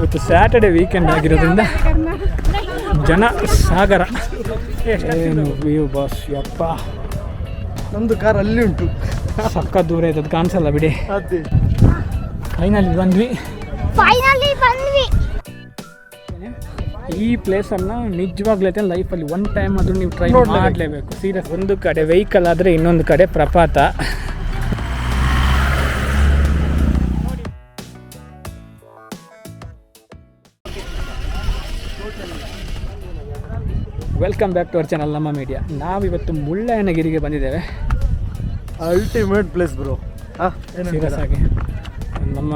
ಇವತ್ತು Saturday weekend ಆಗಿರೋದ್ರಿಂದ ಜನ ಸಾಗರ. ಏನು ವ್ಯೂ ಬಾಸ್, ಯಪ್ಪ ನಮ್ಮದು ಕಾರ್ ಅಲ್ಲಿ ಉಂಟು, ಸಕ್ಕ ದೂರ ಇದೆ, ಅದು ಕಾಣಿಸಲ್ಲ ಬಿಡಿ. ಅದೇ ಫೈನಲಿ ಬಂದ್ವಿ. ಈ ಪ್ಲೇಸನ್ನು ನಿಜವಾಗ್ಲೈತೆ ಲೈಫಲ್ಲಿ ಒನ್ ಟೈಮ್ ಆದರೂ ನೀವು ಟ್ರೈ ಮಾಡಲೇಬೇಕು. ಸೀರಿಯಸ್. ಒಂದು ಕಡೆ ವೆಹಿಕಲ್ ಆದರೆ ಇನ್ನೊಂದು ಕಡೆ ಪ್ರಪಾತ. Welcome back to our channel Namma media. ನಾವಿವತ್ತು ಮುಳ್ಳಯ್ಯನಗಿರಿಗೆ ಬಂದಿದ್ದೇವೆ. Ultimate place bro. ಸೀರಿಯಸ್ ಆಗಿ ನಮ್ಮ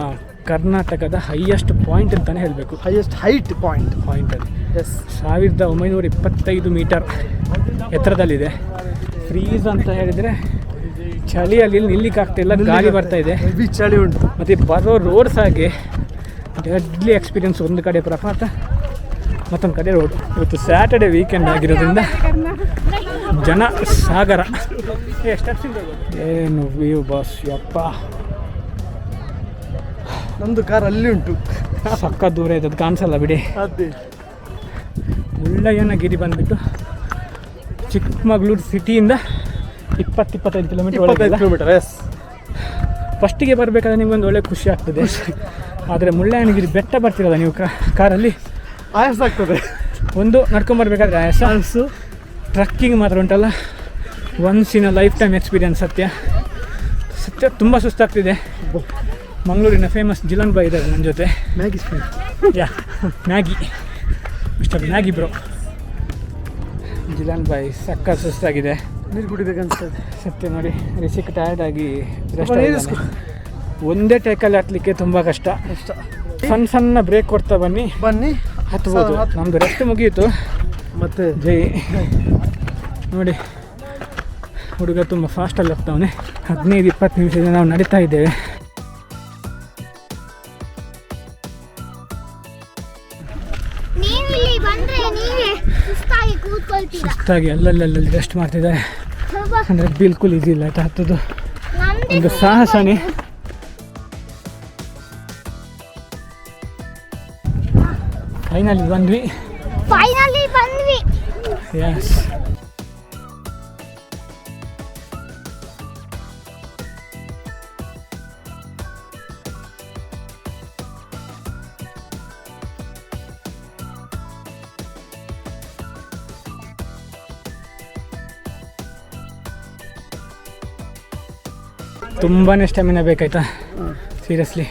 ಕರ್ನಾಟಕದ ಹೈಯೆಸ್ಟ್ ಪಾಯಿಂಟ್ ಅಂತಲೇ ಹೇಳಬೇಕು. ಹೈಯೆಸ್ಟ್ ಹೈಟ್ ಪಾಯಿಂಟಲ್ಲಿ ಎಸ್, 1925 ಮೀಟರ್ ಎತ್ತರದಲ್ಲಿದೆ. ಫ್ರೀಸ್ ಅಂತ ಹೇಳಿದರೆ ಚಳಿಯಲ್ಲಿ ನಿಲ್ಲಿಕ್ಕಾಗ್ತಿಲ್ಲ, ಗಾಳಿ ಬರ್ತಾ ಇದೆ, ಚಳಿ ಉಂಟು. ಮತ್ತು ಬರೋ ರೋಡ್ಸ್ ಆಗಿ ಡೆಡ್ಲಿ ಎಕ್ಸ್ಪೀರಿಯನ್ಸ್. ಒಂದು ಕಡೆ ಪ್ರಪಾತ, ಮತ್ತೊಂದು ಕಡೆ ರೋಡ್. ಇವತ್ತು ಸ್ಯಾಟರ್ಡೆ ವೀಕೆಂಡ್ ಆಗಿರೋದ್ರಿಂದ ಜನ ಸಾಗರ. ಏನು ವ್ಯೂ ಬಾಸ್, ಯಪ್ಪ ನಮ್ಮದು ಕಾರ್ ಅಲ್ಲಿ ಉಂಟು, ಸಕ್ಕ ದೂರ ಇದೆ, ಅದು ಕಾಣಿಸಲ್ಲ ಬಿಡಿ. ಅದೇ ಮುಳ್ಳಯ್ಯನಗಿರಿ ಬಂದುಬಿಟ್ಟು ಚಿಕ್ಕಮಗಳೂರು ಸಿಟಿಯಿಂದ 20-25 ಕಿಲೋಮೀಟರ್. ಎಸ್. ಫಸ್ಟಿಗೆ ಬರಬೇಕಾದ್ರೆ ನಿಮ್ಗೊಂದು ಒಳ್ಳೆ ಖುಷಿ ಆಗ್ತದೆ. ಆದರೆ ಮುಳ್ಳಯ್ಯನಗಿರಿ ಬೆಟ್ಟ ಬರ್ತಿರೋದ ನೀವು ಕಾರಲ್ಲಿ, ಆಯಾಸ ಆಗ್ತದೆ. ಒಂದು ನಡ್ಕೊಂಬರ್ಬೇಕಾದ್ರೆ ಆಯಾಸ, ಟ್ರಕ್ಕಿಂಗ್ ಮಾತ್ರ ಉಂಟಲ್ಲ, once in a life time experience. ಸತ್ಯ ತುಂಬ ಸುಸ್ತಾಗ್ತಿದೆ. ಮಂಗಳೂರಿನ ಫೇಮಸ್ ಜಿಲನ್ ಬಾಯ್ ಇದ್ದಾರೆ ನನ್ನ ಜೊತೆ. ಮ್ಯಾಗಿ ಯಾ, ಮ್ಯಾಗಿ ಮಿಸ್ಟರ್ ಮ್ಯಾಗಿ ಬ್ರೋ. ಜಿಲನ್ ಬಾಯ್ ಸಕ್ಕ ಸುಸ್ತಾಗಿದೆ, ನೀರು ಕುಡಿಬೇಕನ್ಸ್ತದೆ. ಸತ್ಯ ನೋಡಿ, ರಿಸಿಕ್ ಟಯರ್ಡ್ ಆಗಿ ರೆಸ್ಟ್. ಒಂದೇ ಟೇಕಲ್ಲಿ ಹತ್ತಲಿಕ್ಕೆ ತುಂಬ ಕಷ್ಟ. ಸಣ್ಣ ಬ್ರೇಕ್ ಕೊಡ್ತಾ ಬನ್ನಿ ಹತ್ಬೋದು. ನಮ್ಮದು ರೆಸ್ಟ್ ಮುಗಿಯಿತು ಮತ್ತೆ ಜೈ. ನೋಡಿ ಹುಡುಗ ತುಂಬ ಫಾಸ್ಟಲ್ಲಿ ಹೋಗ್ತಾವನೆ. 15-20 ನಿಮಿಷದಿಂದ ನಾವು ನಡೀತಾ ಇದ್ದೇವೆ. ಸುಸ್ತಾಗಿ ಅಲ್ಲಲ್ಲಿ ರೆಸ್ಟ್ ಮಾಡ್ತಿದ್ದಾರೆ. ಅಂದರೆ ಬಿಲ್ಕುಲ್ ಈಸಿ ಇಲ್ಲ ಆಯ್ತಾ, ಹತ್ತದು ಒಂದು ಸಾಹಸನೇ. ಫೈನಲಿ ಬಂದ್ವಿ. ಯಸ್, ತುಂಬಾ ಸ್ಟೆಮಿನಾ ಬೇಕಾಯ್ತಾ ಸೀರಿಯಸ್ಲಿ.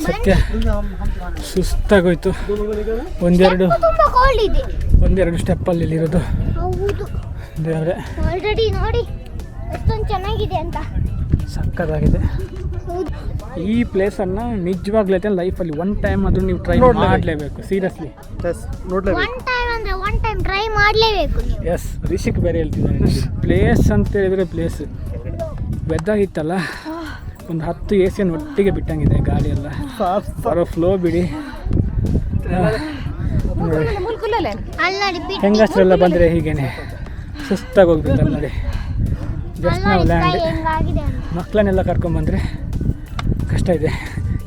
ಸತ್ಯ ಸುಸ್ತಾಗೋಯ್ತು. ಒಂದೆರಡು ಸ್ಟೆಪ್ಪಲ್ಲಿ ಇಲ್ಲಿರೋದು. ದೇವ್ರೆ, ಸಕ್ಕತ್ತಾಗಿದೆ. ಈ ಪ್ಲೇಸನ್ನು ನಿಜವಾಗ್ಲೈತೆ ಲೈಫಲ್ಲಿ ಒನ್ ಟೈಮ್ ಆದರೂ ನೀವು ಟ್ರೈ ಮಾಡಲೇಬೇಕು. Seriously S. ರಿಷಿಕ್ ಬೇರೆ ಹೇಳ್ತಿದ್ದಾನೆ, ಪ್ಲೇಸ್ ಅಂತ ಹೇಳಿದರೆ ಪ್ಲೇಸ್. ವೆದರ್ ಇತ್ತಲ್ಲ, ಒಂದು 10 AC ಒಟ್ಟಿಗೆ ಬಿಟ್ಟಂಗಿದೆ ಗಾಡಿ ಎಲ್ಲ. ಬರೋ ಫ್ಲೋ ಬಿಡಿ. ಹೆಂಗಸ್ರೆಲ್ಲ ಬಂದರೆ ಹೀಗೇನೆ ಸುಸ್ತಾಗಿ ಹೋಗ್ಬಿಡ್ತಾರೆ ನೋಡಿ. ಜಸ್ಟ್ ನಾವು ಲ್ಯಾಂಡ್. ಮಕ್ಕಳನ್ನೆಲ್ಲ ಕರ್ಕೊಂಡ್ಬಂದರೆ ಕಷ್ಟ ಇದೆ,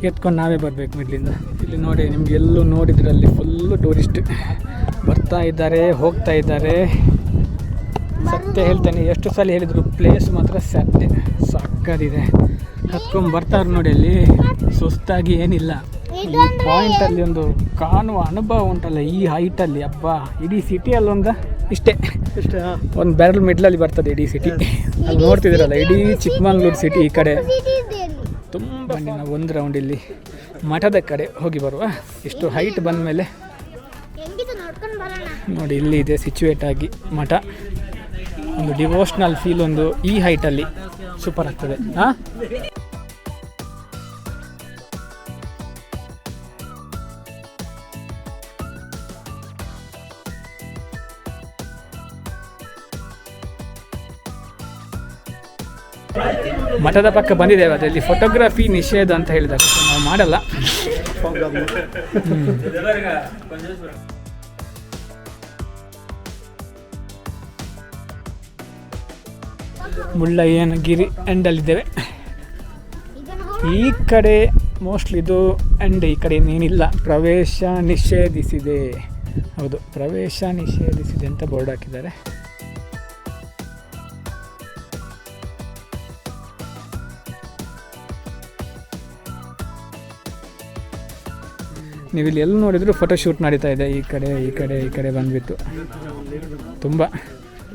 ಎತ್ಕೊಂಡು ನಾವೇ ಬರಬೇಕು ಮಿಡ್ಲಿಂದ. ಇಲ್ಲಿ ನೋಡಿ, ನಿಮ್ಗೆ ಎಲ್ಲೂ ನೋಡಿದ್ರಲ್ಲಿ ಫುಲ್ಲು ಟೂರಿಸ್ಟ್ ಬರ್ತಾ ಇದ್ದಾರೆ, ಹೋಗ್ತಾ ಇದ್ದಾರೆ. ಸತ್ಯ ಹೇಳ್ತೇನೆ, ಎಷ್ಟು ಸಲ ಹೇಳಿದ್ರು ಪ್ಲೇಸ್ ಮಾತ್ರ ಸತ್ಯ ಸಕ್ಕದಿದೆ. ಹತ್ಕೊಂಡು ಬರ್ತಾರೆ ನೋಡಿ, ಅಲ್ಲಿ ಸುಸ್ತಾಗಿ ಏನಿಲ್ಲ. ಈ ಪಾಯಿಂಟಲ್ಲಿ ಒಂದು ಕಾಣುವ ಅನುಭವ ಉಂಟಲ್ಲ ಈ ಹೈಟಲ್ಲಿ, ಅಬ್ಬ ಇಡೀ ಸಿಟಿಯಲ್ಲೊಂದು ಇಷ್ಟೇ ಒಂದು ಬೆರಳು ಮಿಡ್ಲಲ್ಲಿ ಬರ್ತದೆ ಇಡೀ ಸಿಟಿ. ಅಲ್ಲಿ ನೋಡ್ತಿದ್ದೀರಲ್ಲ, ಇಡೀ ಚಿಕ್ಕಮಗಳೂರು ಸಿಟಿ ಈ ಕಡೆ ತುಂಬ. ನಾವು ಒಂದು ರೌಂಡ್ ಇಲ್ಲಿ ಮಠದ ಕಡೆ ಹೋಗಿ ಬರುವ. ಇಷ್ಟು ಹೈಟ್ ಬಂದ ಮೇಲೆ ನೋಡಿ, ಇಲ್ಲಿ ಇದೆ ಸಿಚುವೇಟ್ ಆಗಿ ಮಠ. ಒಂದು ಡಿವೋಷ್ನಲ್ ಫೀಲ್ ಒಂದು ಈ ಹೈಟಲ್ಲಿ ಸೂಪರ್ ಆಗ್ತದೆ. ಮಠದ ಪಕ್ಕ ಬಂದಿದ್ದೇವೆ, ಅದರಲ್ಲಿ ಫೋಟೋಗ್ರಫಿ ನಿಷೇಧ ಅಂತ ಹೇಳಿದ್ದಾರೆ, ನಾವು ಮಾಡಲ್ಲ. ಮುಳ್ಳಯ್ಯನಗಿರಿ ಎಂಡಲ್ಲಿದ್ದೇವೆ. ಈ ಕಡೆ ಮೋಸ್ಟ್ಲಿ ಇದು ಆ್ಯಂಡ್ ಈ ಕಡೆ ಇನ್ನೇನಿಲ್ಲ, ಪ್ರವೇಶ ನಿಷೇಧಿಸಿದೆ. ಹೌದು, ಪ್ರವೇಶ ನಿಷೇಧಿಸಿದೆ ಅಂತ ಬೋರ್ಡ್ ಹಾಕಿದ್ದಾರೆ. ನೀವು ಇಲ್ಲಿ ಎಲ್ಲಿ ನೋಡಿದ್ರು ಫೋಟೋಶೂಟ್ ನಡೀತಾ ಇದೆ. ಈ ಕಡೆ ಬಂದುಬಿಟ್ಟು ತುಂಬ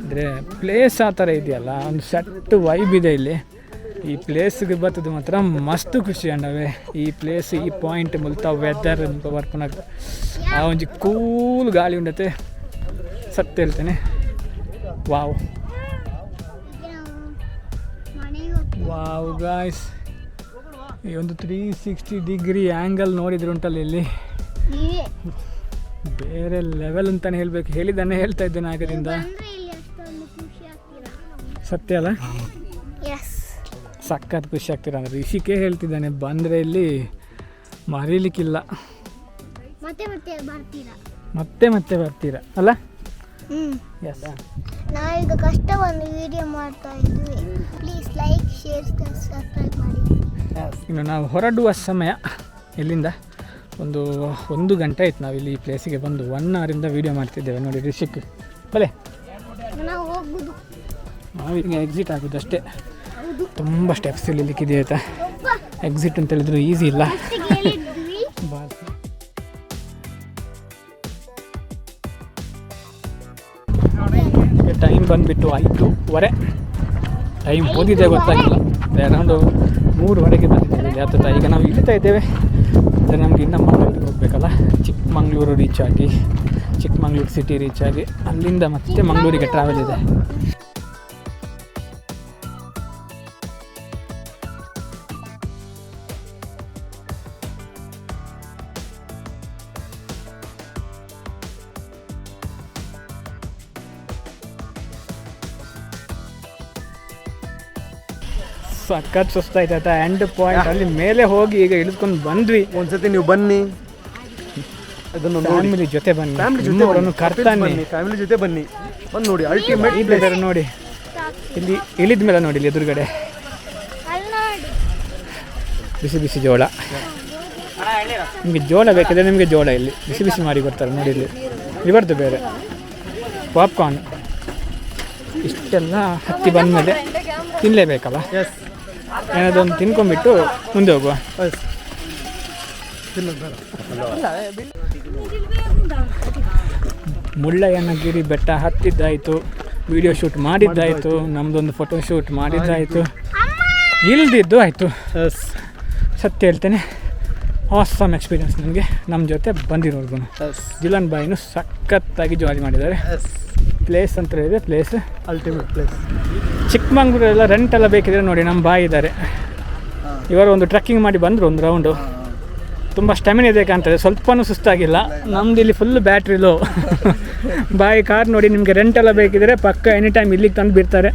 ಅಂದರೆ ಪ್ಲೇಸ್ ಆ ಥರ ಇದೆಯಲ್ಲ, ಒಂದು ಸೆಟ್ ವೈಬ್ ಇದೆ ಇಲ್ಲಿ. ಈ ಪ್ಲೇಸ್ಗೆ ಬರ್ತದೆ ಮಾತ್ರ ಮಸ್ತ್ ಖುಷಿ ಅಂಡವೆ. ಈ ಪ್ಲೇಸ್, ಈ ಪಾಯಿಂಟ್ ಮುಲ್ತಾ ವೆದರ್ ಬರ್ಪುನಾಗ ಆ ಒಂಜಿ ಕೂಲ್ ಗಾಳಿ ಉಂಡತೆ, ಸತ್ತು ಹೇಳ್ತೇನೆ. ವಾವ್ ವಾವ್ ಗಾಯ್ಸ್, ಈ ಒಂದು 360 ಡಿಗ್ರಿ ಆ್ಯಂಗಲ್ ನೋಡಿದ್ರೆ ಉಂಟಲ್ಲ ಇಲ್ಲಿ, ಬೇರೆ ಲೆವೆಲ್ ಅಂತಲೇ ಹೇಳಬೇಕು. ಹೇಳಿದ್ದಾನೆ ಹೇಳ್ತಾ ಇದ್ದೇನೆ ಆಗದಿಂದ. ಸತ್ಯ ಅಲ್ಲ, ಸಖತ್ ಖುಷಿ ಆಗ್ತೀರ ಅಂದರೆ ರಿಷಿಕೆ ಹೇಳ್ತಿದ್ದಾನೆ, ಬಂದರೆ ಇಲ್ಲಿ ಮರೀಲಿಕ್ಕಿಲ್ಲ, ಮತ್ತೆ ಬರ್ತೀರಾ ಅಲ್ಲ? ಎಸ್, ನಾವೀಗ ಕಷ್ಟ ಒಂದು ವಿಡಿಯೋ ಮಾಡ್ತಾ ಇದ್ವಿ. ಪ್ಲೀಸ್ ಲೈಕ್, ಶೇರ್, ಸಬ್ಸ್ಕ್ರೈಬ್ ಮಾಡಿ. ಇನ್ನು ನಾವು ಹೊರಡುವ ಸಮಯ ಇಲ್ಲಿಂದ ಒಂದು ಗಂಟೆ ಆಯ್ತು. ನಾವಿಲ್ಲಿ ಈ ಪ್ಲೇಸಿಗೆ ಬಂದು 1 ಅವರಿಂದ ವೀಡಿಯೋ ಮಾಡ್ತಿದ್ದೇವೆ ನೋಡಿ. ರಿಷಿಕ್ ಬಲೆ ನಾವು ಹೋಗುದು, ನಾವೀಗ ಎಕ್ಸಿಟ್ ಆಗೋದು ಅಷ್ಟೇ. ತುಂಬ ಸ್ಟೆಪ್ಸ್ ಇಲ್ಲಿಕ್ಕಿದೆ ಆಯಿತಾ. ಎಕ್ಸಿಟ್ ಅಂತ ಹೇಳಿದ್ರು ಈಸಿ ಇಲ್ಲ. ಟೈಮ್ ಬಂದುಬಿಟ್ಟು 5:15. ಟೈಮ್ ಓದಿದೆ ಗೊತ್ತಾಗಿಲ್ಲ, ಅರೌಂಡು 3:00 ಬಂದಿದ್ದೇವೆ ಹತ್ತತ್ತ. ಈಗ ನಾವು ಇಳಿತಾ ಇದ್ದೇವೆ. ಅಂದರೆ ನಮಗೆ ಇನ್ನು ಮಂಗಳೂರಿಗೆ ಹೋಗಬೇಕಲ್ಲ, ಚಿಕ್ಕಮಗಳೂರು ರೀಚ್ ಆಗಿ, ಚಿಕ್ಕಮಗಳೂರು ಸಿಟಿ ರೀಚ್ ಆಗಿ ಅಲ್ಲಿಂದ ಮತ್ತೆ ಮಂಗಳೂರಿಗೆ ಟ್ರಾವೆಲ್ ಇದೆ. ಸಖತ್ ಸುಸ್ತಾಯ್ತಾ. ಎಂಡ್ ಪಾಯಿಂಟ್ ಅಲ್ಲಿ ಮೇಲೆ ಹೋಗಿ ಈಗ ಇಳಿದ್ಕೊಂಡು ಬಂದ್ವಿ. ಒಂದ್ಸತಿ ನೀವು ಬನ್ನಿ, ಅದನ್ನು ಫ್ಯಾಮಿಲಿ ಜೊತೆ ಬನ್ನಿ, ಕರ್ತಾನೆ ಫ್ಯಾಮಿಲಿ ಜೊತೆ ಬನ್ನಿ, ಬಂದು ನೋಡಿ ಅಲ್ಟಿಮೇಟ್ ಇದೆ ನೋಡಿ. ಇಲ್ಲಿ ಇಳಿದ ಮೇಲೆ ನೋಡಿ, ಇಲ್ಲಿ ಎದುರುಗಡೆ ಬಿಸಿ ಬಿಸಿ ಜೋಳ. ನಿಮಗೆ ಜೋಳ ಬೇಕಿದ್ರೆ ನಿಮಗೆ ಜೋಳ ಇಲ್ಲಿ ಬಿಸಿ ಬಿಸಿ ಮಾಡಿ ಕೊಡ್ತಾರೆ ನೋಡಿ. ಇಲ್ಲಿ ಇವರದ್ದು ಬೇರೆ ಪಾಪ್ಕಾರ್ನ್. ಇಷ್ಟೆಲ್ಲ ಹತ್ತಿ ಬಂದಮೇಲೆ ತಿನ್ನಲೇಬೇಕಲ್ಲ, ಏನಾದೊಂದು ತಿನ್ಕೊಂಡ್ಬಿಟ್ಟು ಮುಂದೆ ಹೋಗುವ. ಮುಳ್ಳಯ್ಯನಗಿರಿ ಬೆಟ್ಟ ಹತ್ತಿದ್ದಾಯಿತು, ವಿಡಿಯೋ ಶೂಟ್ ಮಾಡಿದ್ದಾಯಿತು, ನಮ್ಮದೊಂದು ಫೋಟೋ ಶೂಟ್ ಮಾಡಿದ್ದಾಯಿತು, ಇಲ್ದಿದ್ದು ಆಯಿತು. ಸತ್ಯ ಹೇಳ್ತೇನೆ, ಆಸಮ್ ಎಕ್ಸ್ಪೀರಿಯನ್ಸ್ ನನಗೆ. ನಮ್ಮ ಜೊತೆ ಬಂದಿರೋರ್ಗು ಜಿಲನ್ ಬಾಯಿನೂ ಸಖತ್ತಾಗಿ ಜಾಲಿ ಮಾಡಿದ್ದಾರೆ. ಪ್ಲೇಸ್ ಅಂತ ಹೇಳಿದೆ, ಪ್ಲೇಸ್ ಅಲ್ಟಿಮೇಟ್ ಪ್ಲೇಸ್. ಚಿಕ್ಕಮಂಗ್ಳೂರೆಲ್ಲ ರೆಂಟೆಲ್ಲ ಬೇಕಿದ್ರೆ ನೋಡಿ, ನಮ್ಮ ಬಾಯಿ ಇದ್ದಾರೆ. ಇವರು ಒಂದು ಟ್ರೆಕ್ಕಿಂಗ್ ಮಾಡಿ ಬಂದರು ಒಂದು ರೌಂಡು. ತುಂಬ ಸ್ಟೆಮಿನ ಇದೆ ಕಾಣ್ತದೆ, ಸ್ವಲ್ಪನೂ ಸುಸ್ತಾಗಿಲ್ಲ. ನಮ್ದು ಇಲ್ಲಿ ಫುಲ್ ಬ್ಯಾಟ್ರಿ ಲೋ. ಬಾಯಿ ಕಾರ್ ನೋಡಿ, ನಿಮಗೆ ರೆಂಟೆಲ್ಲ ಬೇಕಿದ್ರೆ ಪಕ್ಕ ಎನಿ ಟೈಮ್ ಇಲ್ಲಿಗೆ ತಂದು ಬಿಡ್ತಾರೆ.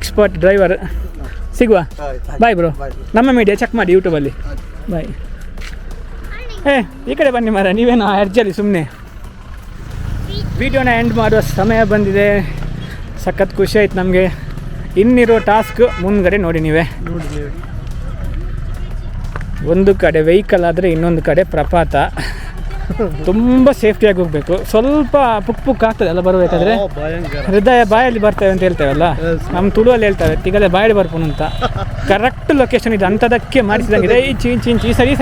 ಎಕ್ಸ್ಪರ್ಟ್ ಡ್ರೈವರ್ ಸಿಗುವ. ಬಾಯ್ ಬ್ರೋ, ನಮ್ಮ ಮೀಡಿಯಾ ಚೆಕ್ ಮಾಡಿ ಯೂಟ್ಯೂಬಲ್ಲಿ. ಬಾಯ್. ಈ ಕಡೆ ಬನ್ನಿ ಮಾರ, ನೀವೇನೋ ಅರ್ಜಲ್ಲಿ ಸುಮ್ಮನೆ. ವಿಡಿಯೋನ ಎಂಡ್ ಮಾಡುವ ಸಮಯ ಬಂದಿದೆ. ಸಖತ್ ಖುಷಿ ಆಯ್ತು ನಮಗೆ. ಇನ್ನಿರೋ ಟಾಸ್ಕ್ ಮುಂದ್ಗಡೆ ನೋಡಿ ನೀವೇ. ಒಂದು ಕಡೆ ವೆಹಿಕಲ್ ಆದರೆ ಇನ್ನೊಂದು ಕಡೆ ಪ್ರಪಾತ. ತುಂಬ ಸೇಫ್ಟಿಯಾಗಿ ಹೋಗಬೇಕು. ಸ್ವಲ್ಪ ಪುಕ್ ಆಗ್ತದೆ ಅಲ್ಲ ಬರಬೇಕಾದ್ರೆ, ಹೃದಯ ಬಾಯಲ್ಲಿ ಬರ್ತೇವೆ ಅಂತ ಹೇಳ್ತೇವಲ್ಲ, ನಮ್ಮ ತುಳುವಲ್ಲಿ ಹೇಳ್ತೇವೆ ತಿಗದೆ ಬಾಯಲ್ಲಿ ಬರ್ಪುನು ಅಂತ. ಕರೆಕ್ಟ್ ಲೊಕೇಶನ್ ಇದೆ, ಅಂಥದಕ್ಕೆ ಮಾಡಿಸಿದಂಗಿದೆ. ಈ ಚಿಂಚ್ ಈ ಸರಿ.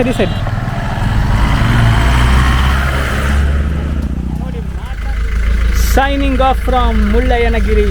Signing off from Mullayanagiri.